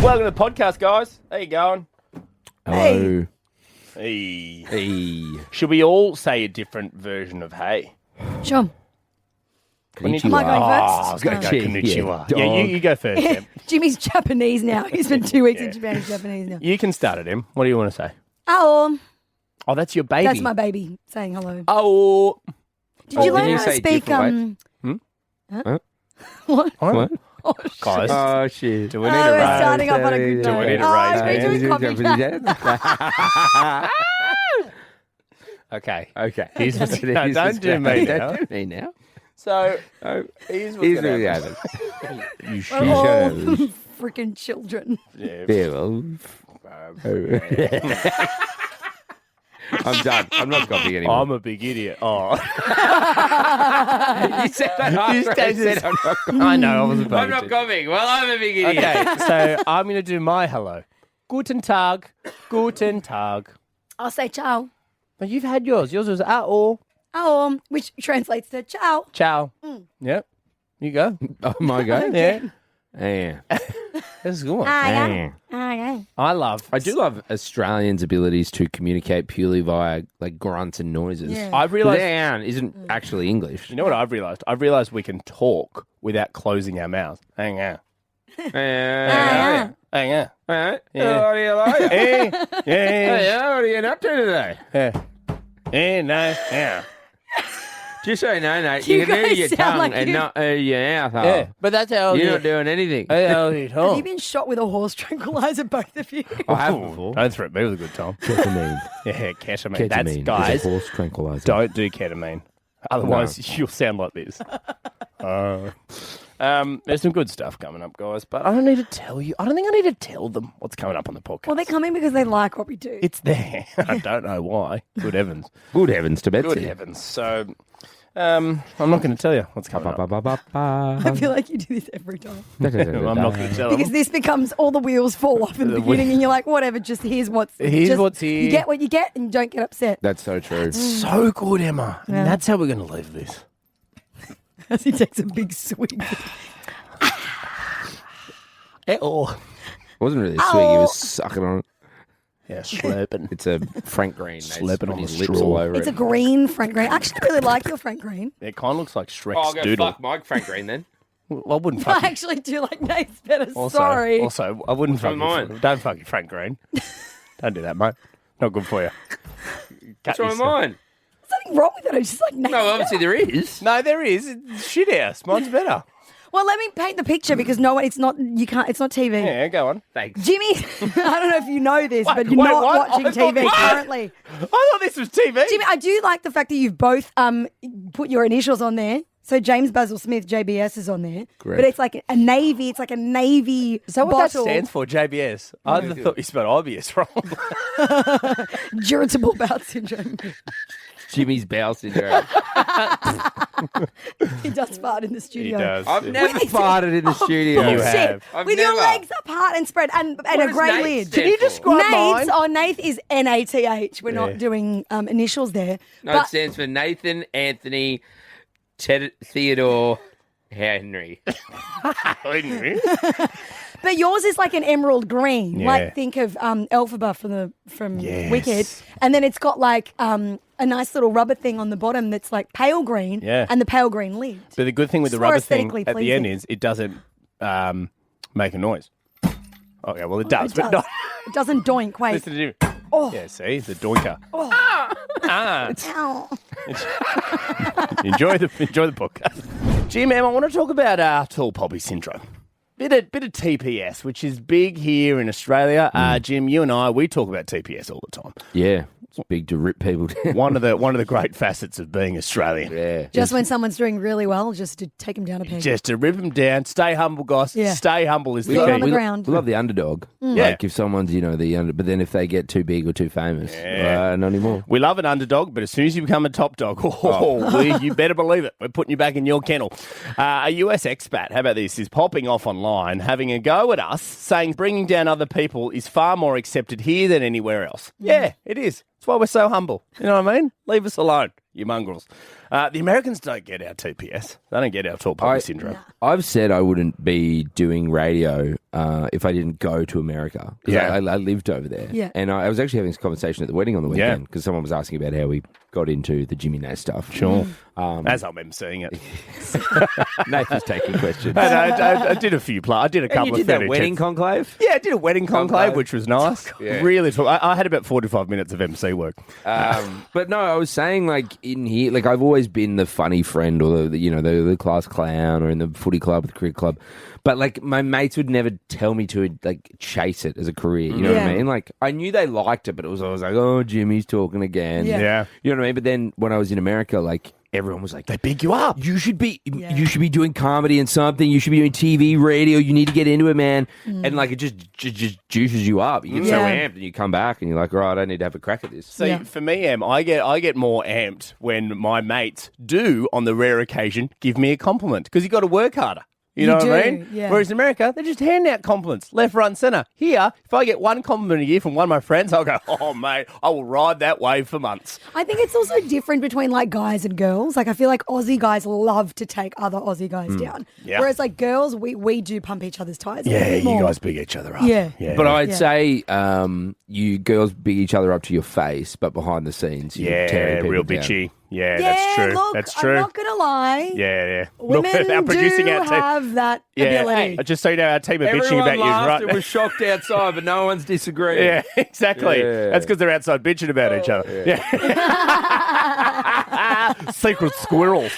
Welcome to the podcast, guys. How you going? Hello. Hey. Hey. Should we all say a different version of hey? Sure. Konnichiwa. Am I going first? I was going to go konnichiwa. Yeah, Yeah, you go first, Em. Jimmy's Japanese now. He's been 2 weeks in Japan. He's Japanese now. You can start it, Em. What do you want to say? Oh, Oh, that's your baby. that's my baby saying hello. Oh. Did you Oh, learn did you how to say speak? different Huh? What? What? Oh, shit. Guys, Oh, shit. do we need Oh, a we're raise? starting off on a good Do we note. need a Oh, raise? we're doing coffee chat. Okay. Okay. Here's what's no, don't do me now. Don't do me now. So, Oh, here's what's here's going what to happens. You We're shit. all freaking children. Yeah. Yeah, well, I'm done. I'm not copying anymore. I'm a big idiot. Oh. You said that after I said I'm not copying. I know, I wasn't paying I'm not attention. copying. Well, I'm a big idiot. Okay, so I'm going to do my hello. Guten Tag. Guten Tag. I'll say ciao. But you've had yours. Yours was oh, Which translates to ciao. ciao. Yep. You go. Oh, my God. Yeah. Yeah. That's a good one. Yeah. Okay. I do love Australians' abilities to communicate purely via like grunts and noises. Yeah. I've realised, Down isn't actually English. you know what I've realised? I've realised we can talk without closing our mouths. Hang on. Yeah. Hang on. What do you like? Hey, yeah, Hey, what are you up to today? yeah. Hey, no, yeah. Just so you know, Nate, You you can guys move your sound tongue like and you- not your mouth. Yeah, but that's how You're not doing anything. I How you Have talk. you been shot with a horse tranquilizer, both of you? have before. Don't threaten me with a good time. Ketamine. Yeah, ketamine. That's, Ketamine guys, is a horse tranquilizer. don't do ketamine. Otherwise, you'll sound like this. There's some good stuff coming up, guys, but I don't need to tell you. I don't think I need to tell them what's coming up on the podcast. Well, they're coming because they like what we do. It's there. I don't know why. Good heavens. Good heavens to Betsy. Good heavens. So, I'm not going to tell you what's coming up. I feel like you do this every time. I'm not going to tell Because them. this becomes all the wheels fall off in the The beginning, and you're like, whatever, just here's what's what's here. You get what you get, and don't get upset. That's so true. So good, Emma. And Yeah. that's how we're going to leave this. As he takes a big swig. Oh. It wasn't really sweet. He was sucking on it. Yeah, slurping. It's a Frank Green. Slipping on his the lips straw. all over It's a it. green Frank Green. I actually really like your Frank Green. It kind of looks like Shrek's Oh, I'll go doodle. fuck Mike Frank Green then. Well, I wouldn't I fuck actually do like Nate's better. Also, Sorry. Also, I wouldn't fuck mine. you. Don't fuck you, Frank Green. Don't do that, mate. Not good for you. What's wrong with mine? There's nothing wrong with it. It's just like Nate's No, better. obviously there is. No, there is. It's shit house. Mine's better. Well, let me paint the picture because no one. It's not. You can't. It's not TV. Yeah, go on. Thanks. Jimmy, I don't know if you know this, Wait, but you're wait, not what? watching I thought- TV what? currently. I thought this was TV. Jimmy, I do like the fact that you've both put your initials on there. So James Basil Smith, JBS, is on there. Correct. But it's like a navy. It's like a navy Is that what bottle. that stands for, JBS? I thought you spelled IBS wrong. Irritable bowel syndrome. Jimmy's bowel syndrome. He does fart in the studio. I've never Wait, farted in the studio. You Bullshit. have. I've With your never. legs apart and spread and a does grey Nate lid. stand Can you for? describe mine? Nath, Nath is Nath. We're Yeah. not doing initials there. No, it stands for Nathan Anthony Theodore Henry. But yours is like an emerald green. Yeah. Like think of Elphaba from Yes. Wicked. And then it's got like a nice little rubber thing on the bottom that's like pale green Yeah. and the pale green lid. But the good thing with the It's more rubber thing aesthetically at the end pleasing. is it doesn't make a noise. Okay, well, it does, It but does. not. It doesn't doink. Wait. Listen to Jimmy. Yeah, see? The doinker. Ow. Enjoy the podcast. Jim, Em, I want to talk about tall poppy syndrome. Bit of TPS, which is big here in Australia. Jim, you and I, we talk about TPS all the time. Yeah, it's big to rip people down. One of the great facets of being Australian. Yeah. Just when someone's doing really well, just to take them down a peg. Just to rip them down. Stay humble, guys. Yeah. Stay humble is the Feet key. on the ground. We love the underdog. Yeah. Like if someone's, the under, but then if they get too big or too famous, not anymore. We love an underdog, but as soon as you become a top dog, you better believe it. We're putting you back in your kennel. A US expat, how about this, is popping off online, having a go at us, saying bringing down other people is far more accepted here than anywhere else. Yeah, it is. That's why we're so humble. You know what I mean? Leave us alone, you mongrels. The Americans don't get our TPS. They don't get our tall poppy syndrome. I've said I wouldn't be doing radio if I didn't go to America. Because I lived over there. Yeah. And I was actually having this conversation at the wedding on the weekend because someone was asking about how we got into the Jimmy Nath stuff. Sure. As I'm emceeing it. Nath was taking questions. I did a few. I did a couple you of did that 30 wedding checks. conclave? Yeah, I did a wedding conclave, which was nice. Yeah. Really, I had about 45 minutes of MC work. But no, I was saying like in here, like I've always been the funny friend or the class clown or in the footy club, the cricket club. But like my mates would never tell me to like chase it as a career. You know what I mean? Like I knew they liked it, but it was always like, oh, Jimmy's talking again. Yeah. You know what I mean? But then when I was in America, like everyone was like, They big you up. you should be doing comedy and something. You should be doing TV, radio. You need to get into it, man. And like it just juices you up. You get so amped, and you come back, and you're like, all right, I need to have a crack at this. See, for me, I get more amped when my mates do, on the rare occasion, give me a compliment because you got to work harder. You know what I mean? Yeah. Whereas in America, they just hand out compliments left, right, and centre. Here, if I get one compliment a year from one of my friends, I'll go, oh, mate, I will ride that wave for months. I think it's also different between like guys and girls. Like I feel like Aussie guys love to take other Aussie guys down. Yeah. Whereas like girls, we do pump each other's tires. Yeah, a bit more. you guys big each other up. Yeah. But I'd say you girls big each other up to your face, but behind the scenes, you tear people real down. bitchy. Yeah, Yeah, that's true. look, That's true. I'm not gonna lie. Yeah. Women Look, our producing do our team. have that ability. Just so you know, our team are bitching Everyone about you, laughed right? and was shocked outside, but no one's disagreeing. Yeah, exactly. Yeah. That's because they're outside bitching about each other. Yeah. Secret squirrels.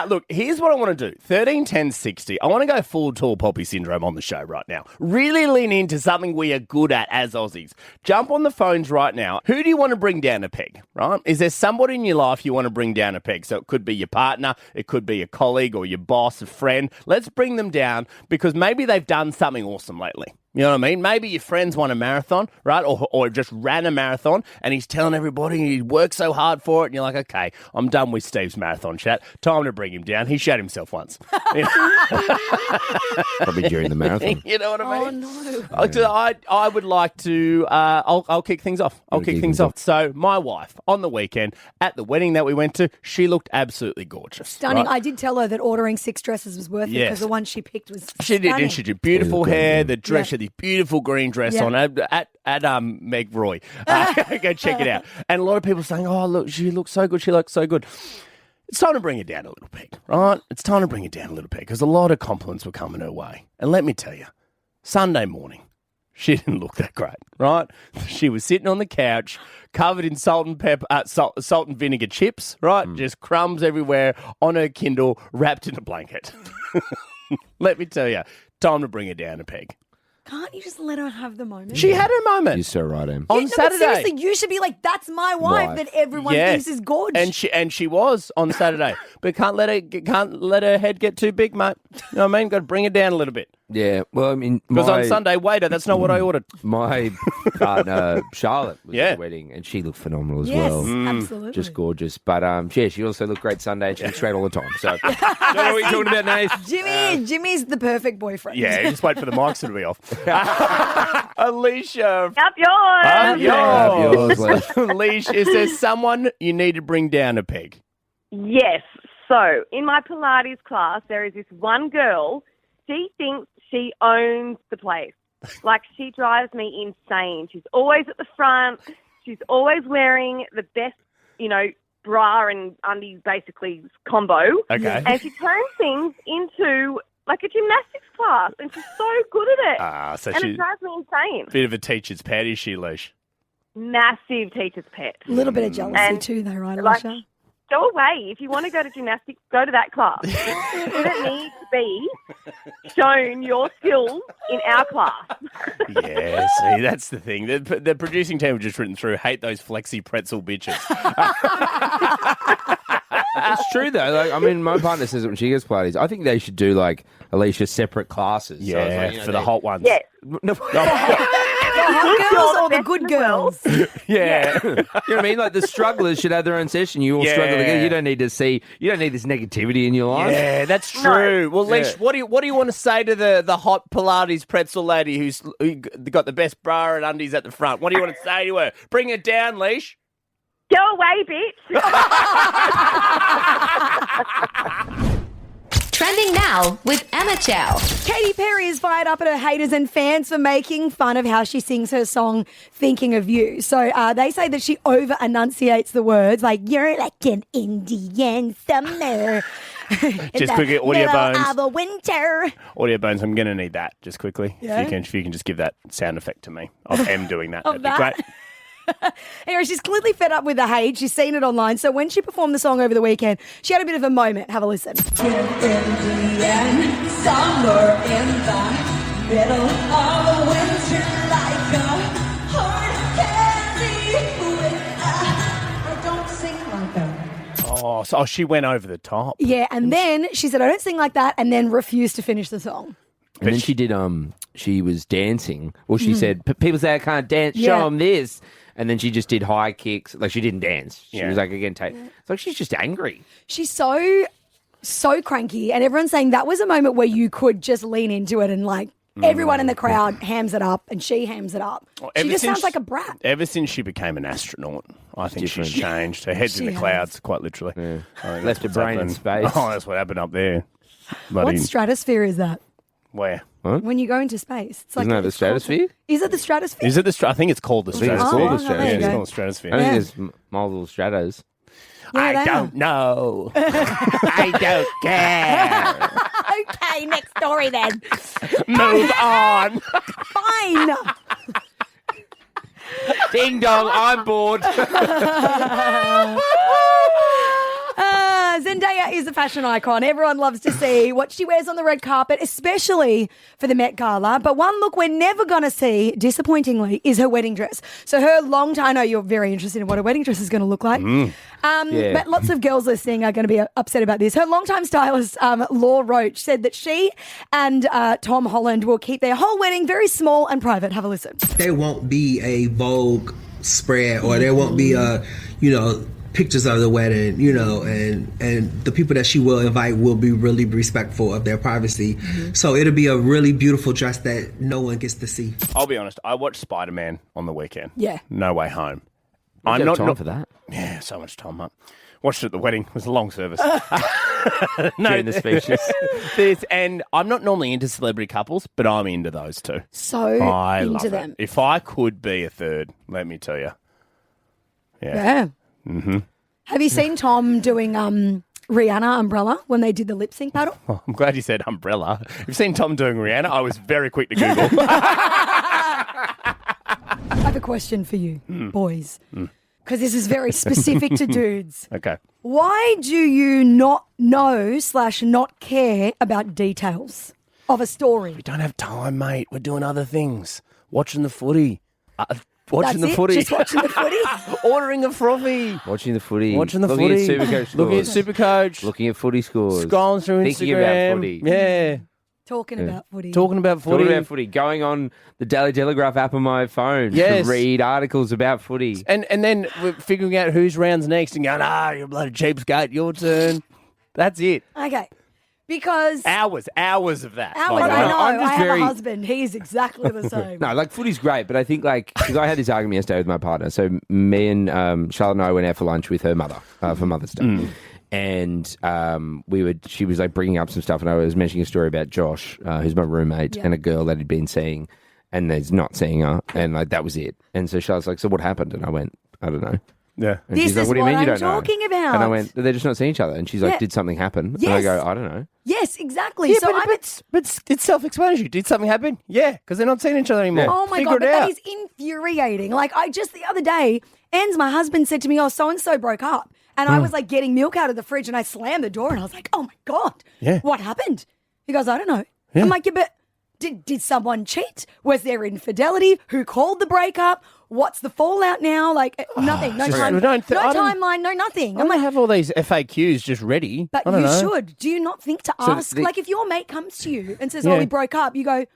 Look, here's what I want to do. 13, 10, 60. I want to go full tall poppy syndrome on the show right now. Really lean into something we are good at as Aussies. Jump on the phones right now. Who do you want to bring down a peg, right? Is there somebody in your life you want to bring down a peg? So it could be your partner, it could be a colleague or your boss, a friend. Let's bring them down because maybe they've done something awesome lately. You know what I mean? Maybe your friend's won a marathon, right? Or just ran a marathon and he's telling everybody he worked so hard for it. And you're like, okay, I'm done with Steve's marathon chat. Time to bring him down. He shot himself once. Probably during the marathon. You know what I mean? Oh no. I would like to, I'll kick things off. I'll kick things off. So my wife, on the weekend, at the wedding that we went to, she looked absolutely gorgeous. Stunning. right? I did tell her that ordering 6 dresses was worth it Yes. because the one she picked was She did, stunning. and she did beautiful hair. The dress, Yeah. she had this beautiful green dress Yeah. on at Meg Roy. Go check it out. And a lot of people saying, "Oh, look, she looks so good. She looks so good." It's time to bring it down a little peg, right? It's time to bring it down a little peg because a lot of compliments were coming her way. And let me tell you, Sunday morning, she didn't look that great, right? She was sitting on the couch, covered in salt and vinegar chips, right? Just crumbs everywhere on her Kindle, wrapped in a blanket. Let me tell you, time to bring her down a peg. Can't you just let her have the moment? She had her moment. You're so right, Em. On Yeah, no, but Saturday. seriously, you should be like, that's my wife Wife. that everyone Yeah. thinks is gorgeous. And she was on Saturday, but can't let her head get too big, mate. You know what I mean? Got to bring it down a little bit. Yeah, well, I mean, Because on Sunday, waiter, that's not what I ordered. my partner Charlotte was Yeah. at the wedding, and she looked phenomenal as yes, well. absolutely. Just gorgeous. But yeah, she also looked great Sunday, and she was straight all the time. So, don't know what you're talking about, Nate. Jimmy's the perfect boyfriend. Yeah, just wait for the mics to be off. Alicia. Up yours. Up yours. yours, Leash, is there someone you need to bring down a peg? Yes. So in my Pilates class, there is this one girl. She thinks she owns the place. Like, she drives me insane. She's always at the front. She's always wearing the best, bra and undies, basically, combo. Okay. And she turns things into like a gymnastics class, and she's so good at it. So and she's it drives me insane. a bit of a teacher's pet, is she, Leash? Massive teacher's pet. A little bit of jealousy And, too, though, right, like, Alicia? Go away. If you want to go to gymnastics, go to that class. You don't need to be shown your skills in our class. Yeah, see, that's the thing. The producing team have just written through, hate those flexi pretzel bitches. It's true though. Like, I mean, my partner says it when she gets Pilates. I think they should do like Alicia separate classes. So Yeah, it's like, for the hot ones. Yes. The hot girls or the good girls? Yeah. You know what I mean? Like the strugglers should have their own session. You all struggle Yeah. together. You don't need this negativity in your life. Yeah, that's true. Well, Leash, what do you want to say to the hot Pilates pretzel lady who got the best bra and undies at the front? What do you want to say to her? Bring it down, Leash. Go away, bitch. Trending now with Emma Chow. Katy Perry is fired up at her haters and fans for making fun of how she sings her song Thinking of You. So they say that she over-enunciates the words, like, you're like an Indian summer. Just quickly, audio bones. Of a winter. Audio bones, I'm going to need that just quickly. Yeah? If you can just give that sound effect to me of M doing that. Of That'd be great. Anyway, she's clearly fed up with the hate. She's seen it online. So when she performed the song over the weekend, she had a bit of a moment. Have a listen. Somewhere in the middle of winter, like a hard candy. I don't sing like that. Oh, she went over the top. Yeah, and then she said, I don't sing like that, and then refused to finish the song. And then she did. She was dancing. Well, she said, "People say I can't dance. Yeah. Show them this." And then she just did high kicks. Like she didn't dance. She Yeah. was like, again, it's like she's just angry. She's so cranky, and everyone's saying that was a moment where you could just lean into it and like everyone in the crowd hams it up and she hams it up. Well, She ever just since- sounds like a brat. Ever since she became an astronaut, I think Different. she's changed. Her head's in She the has. clouds, quite literally. Yeah. I think Left that's her what's brain in happened. space. Oh, that's what happened up there. What Bloody, stratosphere is that? where? When you go into space. It's like Isn't that the it's called- stratosphere? Is it the stratosphere? Is it the? I think it's called the think it's stratosphere. called the there you Yeah, it's go. called the stratosphere. I think Yeah. there's multiple stratos. Yeah, I they don't know. I don't care. are. Okay, next story then. Move on. Fine. Ding dong, I'm bored. Zendaya is a fashion icon. Everyone loves to see what she wears on the red carpet, especially for the Met Gala. But one look we're never going to see, disappointingly, is her wedding dress. So her long time, I know you're very interested in what her wedding dress is going to look like. Yeah. But lots of girls listening are going to be upset about this. Her longtime stylist, Law Roach, said that she and Tom Holland will keep their whole wedding very small and private. Have a listen. There won't be a Vogue spread, or there won't be pictures of the wedding, and the people that she will invite will be really respectful of their privacy. So it'll be a really beautiful dress that no one gets to see. I'll be honest. I watched Spider-Man on the weekend. Yeah. No Way Home. I'm I'm not time for that. Yeah, so much time up. Watched it at the wedding. It was a long service. During the speeches. And I'm not normally into celebrity couples, but I'm into those two. So I into love them. it. If I could be a third, let me tell you. Yeah. Mm-hmm. Have you seen Tom doing Rihanna Umbrella when they did the lip sync battle? Oh, I'm glad you said umbrella. You've seen Tom doing Rihanna. I was very quick to Google. I have a question for you, boys, because this is very specific to dudes. Okay. Why do you not know / not care about details of a story? We don't have time, mate. We're doing other things. Watching the footy. Watching That's the it? footy. Just watching the footy? Ordering a frothy. Watching the footy. Watching the looking footy. At Supercoach scores. Looking at Supercoach. Looking at footy scores. Scrolling through Thinking Instagram. about footy. Yeah. Talking about footy. Talking about footy. Talking about footy. Going on the Daily Telegraph app on my phone Yes. to read articles about footy. And then we're figuring out whose round's next and going, you're a bloody cheapskate, your turn. That's it. Okay. Because Hours of that. hours, by the I way. know. I'm just I have very- a husband. He's exactly the same. No, like footy's great, but I think because I had this argument yesterday with my partner. So me and Charlotte and I went out for lunch with her mother for Mother's Day. And she was like bringing up some stuff, and I was mentioning a story about Josh, who's my roommate, and a girl that he'd been seeing, and there's not seeing her, and like that was it. And so Charlotte's like, "So what happened?" And I went, "I don't know." Yeah. And This she's like, is "What do you what mean you I'm don't know?" talking about. And I went, "They're just not seeing each other." And she's like, Yeah. "Did something happen?" Yes. And I go, "I don't know." Yes, exactly. Yeah, so I'm but it's self-explanatory. Did something happen? Yeah, because they're not seeing each other anymore. Oh my Figure God, but it that out. is infuriating. Like, I just the other day, my husband said to me, so and so broke up. And I was like getting milk out of the fridge and I slammed the door and I was like, oh my God, Yeah. what happened? He goes, I don't know. Yeah. I'm like, yeah, but did someone cheat? Was there infidelity? Who called the breakup? What's the fallout now? Like, nothing. No, just- time, I don't no I don't- timeline, no nothing. I I'm don't like, have all these FAQs just ready. but I don't you know. should. Do you not think to So ask? the- Like, if your mate comes to you and says, Yeah. oh, we broke up, you go,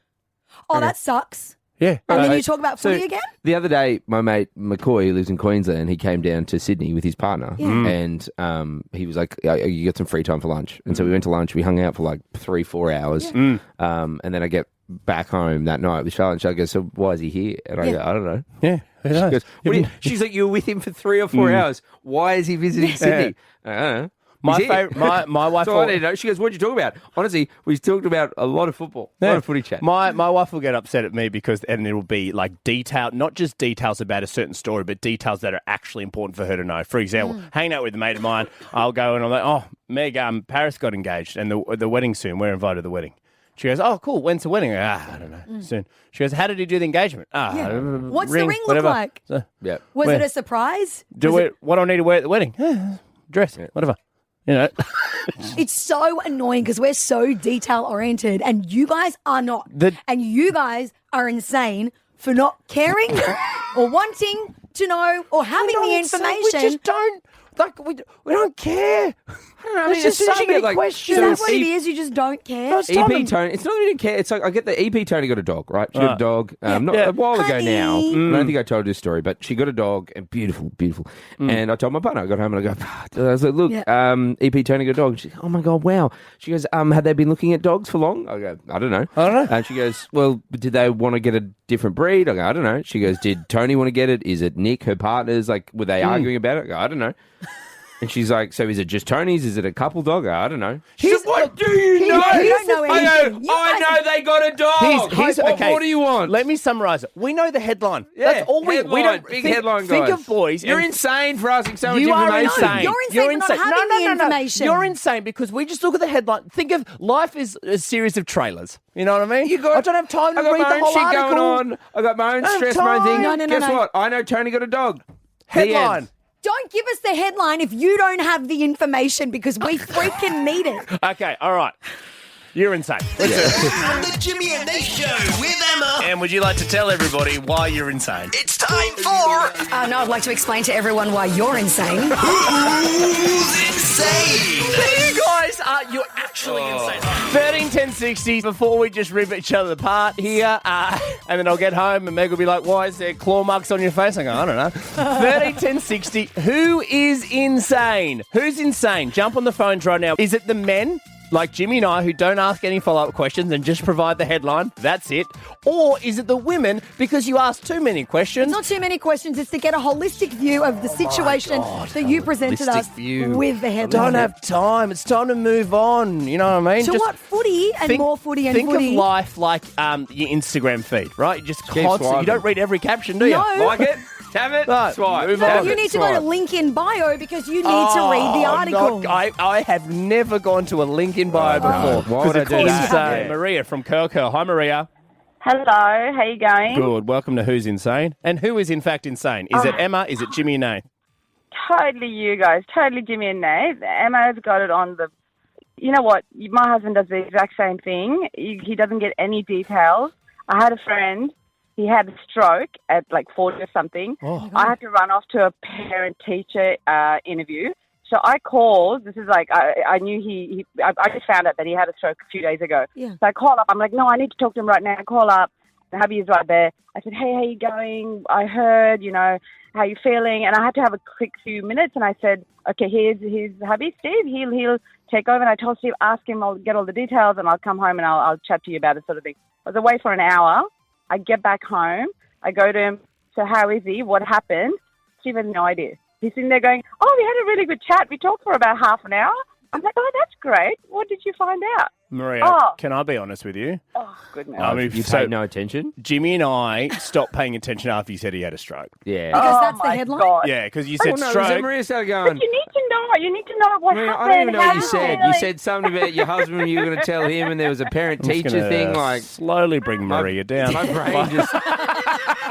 oh, that sucks. Yeah. And then Uh, you talk about footy so again? The other day, my mate McCoy, who lives in Queensland, he came down to Sydney with his partner, and he was like, "You got some free time for lunch?" And so we went to lunch. We hung out for like 3-4 hours, and then I get back home that night with Charlotte, and Charlotte goes, "So why is he here?" And I go, "I don't know." Yeah. Who knows? She goes, she's like, "You were with him for 3 or 4 hours. Why is he visiting Sydney?" I don't know. My He's here. favorite, my wife. So I didn't know. She goes, "What did you talk about?" Honestly, we talked about a lot of football, a lot of footy chat. My wife will get upset at me and it'll be like detail, not just details about a certain story, but details that are actually important for her to know. For example, hanging out with a mate of mine, I'll go and I'm like, "Oh, Meg, Paris got engaged and the wedding's soon. We're invited to the wedding." She goes, "Oh, cool. When's the wedding?" I don't know. Soon. She goes, "How did he do the engagement?" What's the ring look whatever. like? So, Yeah. Was it a surprise? what do I need to wear at the wedding? Dress, whatever. You know. It's so annoying because we're so detail oriented and you guys are not. And you guys are insane for not caring or wanting to know or having the information. We just don't. Like, we don't care. I don't know. I mean, there's so many questions. Is that what it is? You just don't care? EP Tony, it's not that we didn't care. It's like I get the EP Tony got a dog, right? She got a dog a while ago Honey. now. I don't think I told this story, but she got a dog and beautiful. And I told my partner, I got home and I was like, "Look, EP Tony got a dog." She's like, "Oh my God, wow." She goes, "Had they been looking at dogs for long?" I go, "I don't know." And she goes, "Well, did they want to get a different breed?" I go, "I don't know." She goes, "Did Tony want to get it? Is it Nick, her partner's? Like, were they arguing about it?" I go, "I don't know." And she's like, "So is it just Tony's? Is it a couple dog?" I don't know. She's like, "What do you know?" You don't know anything. I know they got a dog. What more do you want? Let me summarise it. We know the headline. Yeah, That's all we don't big think, headline think guys. of boys. You're and- insane for asking so much You are information. insane. You're insane for not having the information. You're insane because we just look at the headline. Think of life as a series of trailers. You know what I mean? I don't have time to I got read my the own whole shit article. going on. I got my own stress, my own thing. No. Guess what? I know Tony got a dog. The Headline. end. Don't give us the headline if you don't have the information because we freaking need it. Okay, all right. You're insane. The Jimmy and Nath Show with Emma. And would you like to tell everybody why you're insane? It's time for No, I'd like to explain to everyone why you're insane. Who's Insane? You guys you're actually insane. 13, 10, 60, before we just rip each other apart here, and then I'll get home and Meg will be like, "Why is there claw marks on your face?" I go, "I don't know." 13, 10, 60, who is insane? Who's insane? Jump on the phones right now. Is it the men? Like Jimmy and I, who don't ask any follow-up questions and just provide the headline, that's it? Or is it the women because you ask too many questions? It's not too many questions. It's to get a holistic view of the situation that you presented us with the headline. Don't have time. It's time to move on. You know what I mean? To what? Footy and more footy and think footy. Think of life like your Instagram feed, right? You just Keep constantly. swiping. You don't read every caption, do you? No. Like it? Have it? Right, Swipe. move No, on. you need to go to link in bio because you need to read the article. I have never gone to a link in bio before. Why would I do Because that? Maria from Curl. Hi, Maria. Hello, how you going? Good. Welcome to Who's Insane. And who is in fact insane? Is it Emma? Is it Jimmy and Nath? Totally you guys, totally Jimmy and Nate. Emma's got it on the... You know what? My husband does the exact same thing. He doesn't get any details. I had a friend, he had a stroke at like 40 or something. I had to run off to a parent-teacher interview. So I called. This is like, I knew I just found out that he had a stroke a few days ago. Yeah. So I called up. I'm like, no, I need to talk to him right now. I call up. The hubby is right there. I said, hey, how you going? I heard, how you feeling? And I had to have a quick few minutes. And I said, okay, here's hubby, Steve. He'll take over. And I told Steve, ask him, I'll get all the details and I'll come home and I'll chat to you about it, sort of thing. I was away for an hour. I get back home. I go to him. So how is he? What happened? Steve has no idea. He's sitting there going, oh, we had a really good chat. We talked for about half an hour. I'm like, oh, that's great. What did you find out? Maria, can I be honest with you? Oh, goodness. I mean, You paid no attention? Jimmy and I stopped paying attention after you said he had a stroke. Yeah. Because that's the my headline. God. Yeah, because you said Well, no, stroke. Maria started going. But you need to know. You need to know what Maria, happened. I don't even know what you how said. you You feel. said something about your husband. You were going to tell him, and there was a I'm just parent-teacher gonna thing. Like slowly bring Maria down. my brain just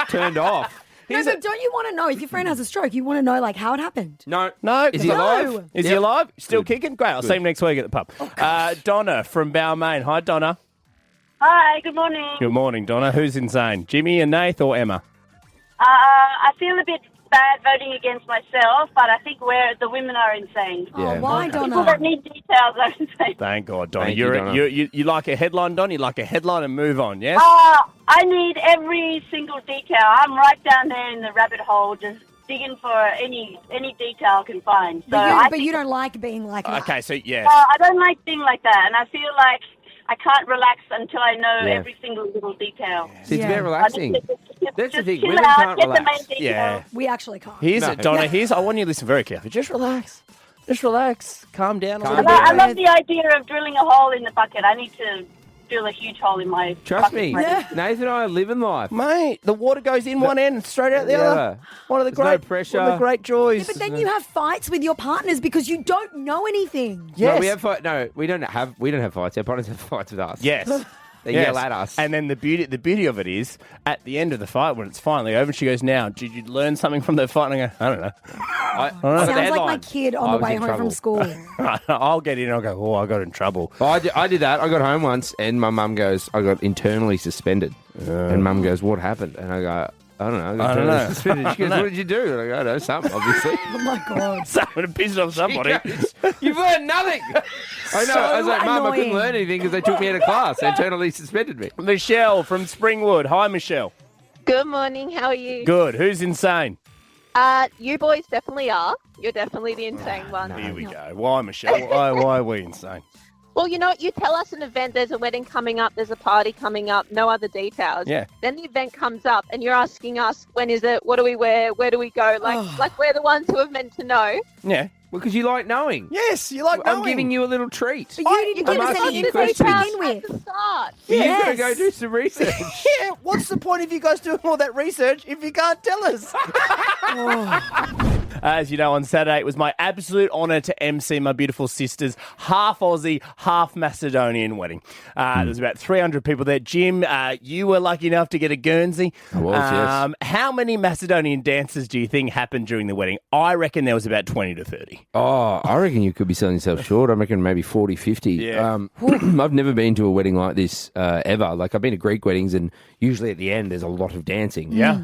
turned off. No, but don't you want to know if your friend has a stroke? You want to know like how it happened. No, No, is he no. alive? Is he Yep. alive? Still kicking? Great. I'll see him next week at the pub. Donna from Balmain. Hi, Donna. Hi, good morning. Good morning, Donna. Who's insane? Jimmy and Nath or Emma? I feel a bit bad voting against myself, but I think the women are insane. Oh, why, People Donna? that need details are insane. Thank God, Donna. Thank you, Donna. You like a headline, Donna? You like a headline and move on, yes? I need every single detail. I'm right down there in the rabbit hole, just digging for any detail I can find. So But you don't like being like that. Okay, so yes. I don't like being like that, and I feel like I can't relax until I know Yeah. every single little detail. See, it's Yeah. about relaxing. I need to just That's the thing. chill Women out, can't get the main relax. details. Yeah. We actually can't. Here's No. Donna. I want you to listen very carefully. Just relax. Just relax. Calm down a Calm little I bit. love the idea of drilling a hole in the bucket. I need to drill a huge hole in my Trust bucket. me, Nathan and I are living life. Mate, the water goes in one end and straight out the Yeah. other. One of the There's no great pressure. One of the great joys. But then you have fights with your partners because you don't know anything. yes. No, we have No, we don't have fights. Our partners have fights with us. Yes. They Yes. yell at us. And then the beauty of it is, at the end of the fight, when it's finally over, she goes, "Now, did you learn something from the fight?" And I go, "I don't know." I got the Sounds like my headline. kid I on the was way in home trouble. from school. I'll get in and I'll go, "Oh, I got in trouble." I did that. I got home once, and my mum goes, "I got internally suspended." And mum goes, "What happened?" And I go, "I don't know. I got I don't internally know. suspended." She goes, "What did you do?" And I go, "I don't know, something, obviously." Oh my God. Someone pissed off somebody. She goes, "You've learned nothing." I know. I was like, "Mum, I couldn't annoying. learn anything because they took me out of class. They internally suspended me." Michelle from Springwood. Hi, Michelle. Good morning. How are you? Good. Who's insane? You boys definitely are. You're definitely the insane one. Here we go. Why, Michelle? Why are we insane? Well, you know, you tell us an event, there's a wedding coming up, there's a party coming up, no other details. Yeah. Then the event comes up and you're asking us, when is it? What do we wear? Where do we go? Like we're the ones who are meant to know. Yeah. Well, because you like knowing. Yes, you like I'm knowing. giving you a little treat. But you didn't give I'm us asking any you information to questions. begin At with. the start. You've got to Yes. go do some research. Yeah, what's the point of you guys doing all that research if you can't tell us? As you know, on Saturday, it was my absolute honour to MC my beautiful sister's half Aussie, half Macedonian wedding. There was about 300 people there. Jim, you were lucky enough to get a Guernsey. I was, yes. How many Macedonian dances do you think happened during the wedding? I reckon there was about 20 to 30. Oh, I reckon you could be selling yourself short. I reckon maybe 40, 50. Yeah. I've never been to a wedding like this ever. Like, I've been to Greek weddings, and usually at the end there's a lot of dancing. Yeah.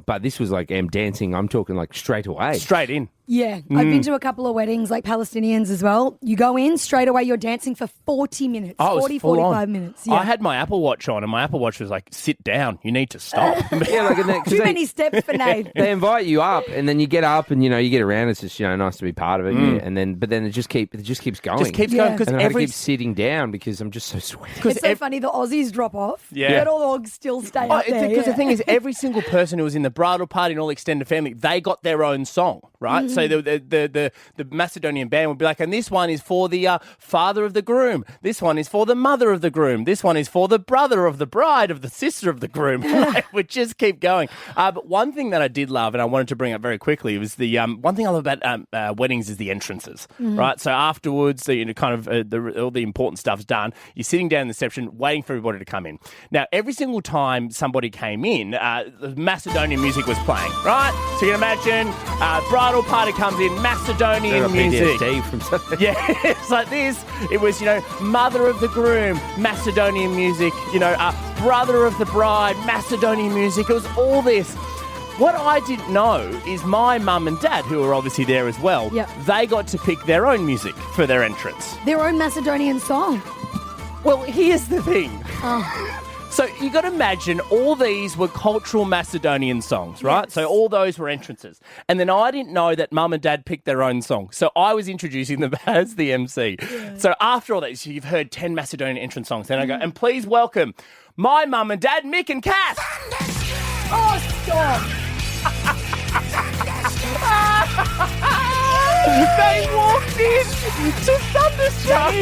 But this was like dancing, I'm talking like straight away. Straight in. Yeah, I've been to a couple of weddings, like Palestinians as well. You go in, straight away you're dancing for 40 minutes, Oh, it was 40, full 45 on. minutes. Yeah. I had my Apple Watch on, and my Apple Watch was like, sit down, you need to stop. Yeah, like, and Too many steps for Nate. They invite you up, and then you get up, and you get around. It's just nice to be part of it, but then it just keeps going. Just keeps Yeah. going, because and I have to every... keep sitting down because I'm just so sweaty. It's so funny, the Aussies drop off, Yeah. but all the Augs still stay up there. Because yeah. the thing is, every single person who was in the bridal party and all the extended family, they got their own song, right? So the Macedonian band would be like, and this one is for the father of the groom. This one is for the mother of the groom. This one is for the brother of the bride, of the sister of the groom. Like, we just keep going. But one thing that I did love, and I wanted to bring up very quickly, was the one thing I love about weddings is the entrances, right? So afterwards, kind of all the important stuff's done. You're sitting down in the reception, waiting for everybody to come in. Now, every single time somebody came in, the Macedonian music was playing, right? So you can imagine, bridal party comes in, Macedonian music. PTSD from something. Yeah, it's like this. It was, mother of the groom, Macedonian music, brother of the bride, Macedonian music. It was all this. What I didn't know is my mum and dad, who were obviously there as well, Yep. they got to pick their own music for their entrance. Their own Macedonian song. Well, here's the thing. Oh. So you got to imagine all these were cultural Macedonian songs, right? Yes. So all those were entrances. And then I didn't know that mum and dad picked their own song. So I was introducing them as the MC. Yeah. So after all that, so you've heard 10 Macedonian entrance songs. Then I go, and please welcome my mum and dad, Mick and Cass. Oh, stop. They walked in to Thunderstruck.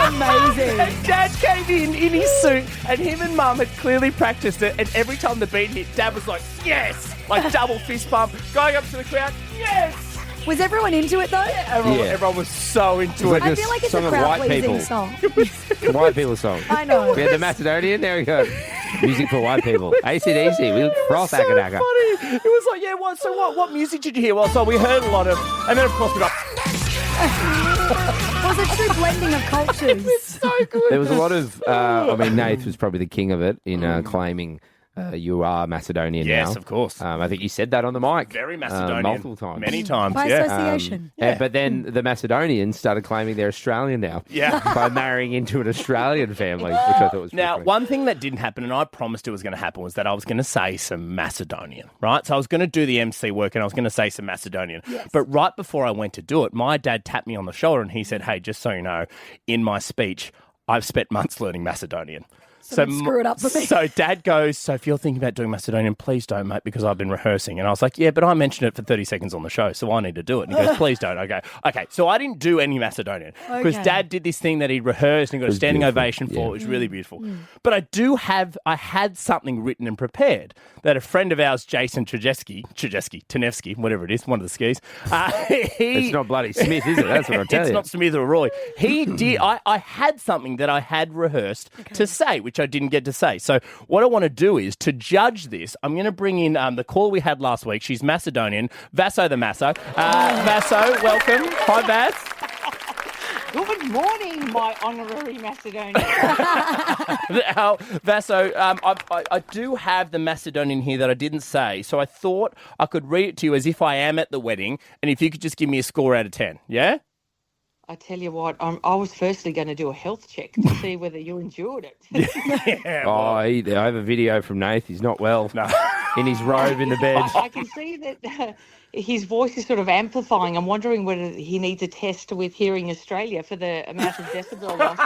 Amazing. And Dad came in his suit, and him and Mum had clearly practiced it. And every time the beat hit, Dad was like, yes! Like double fist bump, going up to the crowd, yes! Was everyone into it, though? Everyone was so into it. I feel like it's a song of white crowd-pleasing people. song. White people song. I know. We had the Macedonian. There we go. Music for white people. AC/DC. We froth So acadaka. funny. It was like, what music did you hear? Well, so we heard a lot of, and then of course we got, It was a true blending of cultures. so good. There was a lot of. Nath was probably the king of it in claiming. You are Macedonian now. Yes, of course. I think you said that on the mic. Very Macedonian. multiple times. Many times, By yeah. association. But then the Macedonians started claiming they're Australian now. Yeah. By marrying into an Australian family, which I thought was Now, pretty one thing that didn't happen, and I promised it was going to happen, was that I was going to say some Macedonian, right? So I was going to do the MC work and I was going to say some Macedonian. Yes. But right before I went to do it, my dad tapped me on the shoulder and he said, hey, just so you know, in my speech, I've spent months learning Macedonian. Someone screw it up for me. So Dad goes, so if you're thinking about doing Macedonian, please don't, mate, because I've been rehearsing. And I was like, yeah, but I mentioned it for 30 seconds on the show, so I need to do it. And he goes, please don't. I go, okay. So I didn't do any Macedonian because Dad did this thing that he rehearsed and got a standing ovation for. It was really beautiful. But I had something written and prepared that a friend of ours, Jason Tanevsky, whatever it is, one of the skis. It's not bloody Smith, is it? That's what I tell you. It's not Smith or Roy. He did. I had something that I had rehearsed to say, which I didn't get to say. So what I want to do is to judge this. I'm going to bring in the call we had last week. She's Macedonian, Vaso the Masso. Vaso, welcome. Hi, Vas. Good morning, my honorary Macedonian. Vaso, I do have the Macedonian here that I didn't say, so I thought I could read it to you as if I am at the wedding, and if you could just give me a score out of 10, yeah? I tell you what, I was firstly going to do a health check to see whether you endured it. I have a video from Nath. He's not well. No. In his robe in the bed. I can see that his voice is sort of amplifying. I'm wondering whether he needs a test with Hearing Australia for the amount of decibel loss.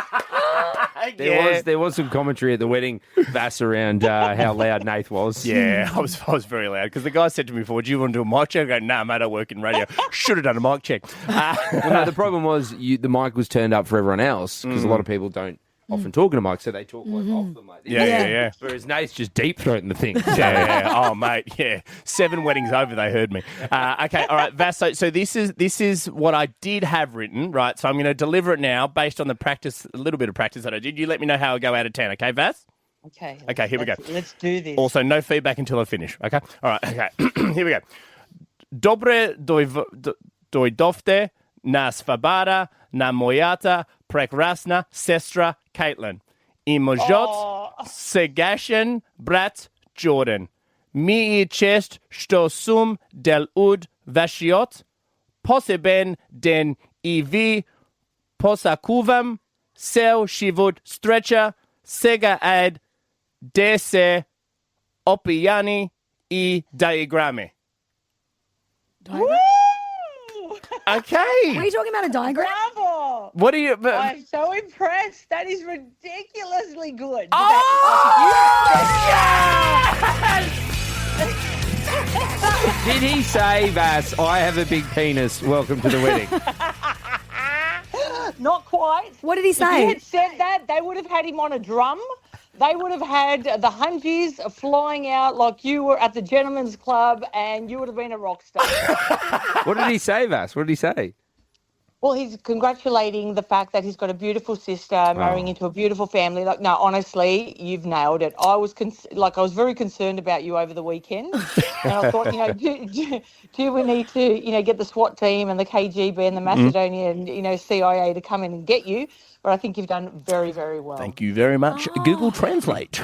There was some commentary at the wedding, Vass, around how loud Nath was. Yeah, I was very loud because the guy said to me before, do you want to do a mic check? I go, nah, mate, I work in radio. Should have done a mic check. Well, no, the problem was the mic was turned up for everyone else because a lot of people don't often talk in a mic, so they talk like off them like this. Yeah. Whereas Nath's just deep throating the thing. Yeah. Oh, mate, yeah. 7 weddings over, they heard me. Okay, all right, Vass. So this is what I did have written, right? So I'm going to deliver it now based on a little bit of practice that I did. You let me know how I go out of 10, okay, Vass? Okay. Okay, here we go. Let's do this. Also, no feedback until I finish, okay? All right, okay. Here we go. Dobre dojdofte na svabara na mojata prekrasna sestra Caitlin. I možot segashen brat Jordan. Mi I čest što sum del ud vašiot, poseben den I vi posakuvam, seo život strecha, sega ad dese opijani I diagrame. Okay. What are you talking about, a diagram? Bravo! What are you... I'm so impressed. That is ridiculously good. Did he say, Vass, I have a big penis, welcome to the wedding? Not quite. What did he If say? he had said that, they would have had him on a drum. They would have had the hungies flying out like you were at the Gentlemen's Club and you would have been a rock star. What did he say, Vass? What did he say? Well, he's congratulating the fact that he's got a beautiful sister marrying into a beautiful family. Like, no, honestly, you've nailed it. I was very concerned about you over the weekend, and I thought, do we need to, get the SWAT team and the KGB and the Macedonian, CIA to come in and get you? But I think you've done very, very well. Thank you very much. Google Translate.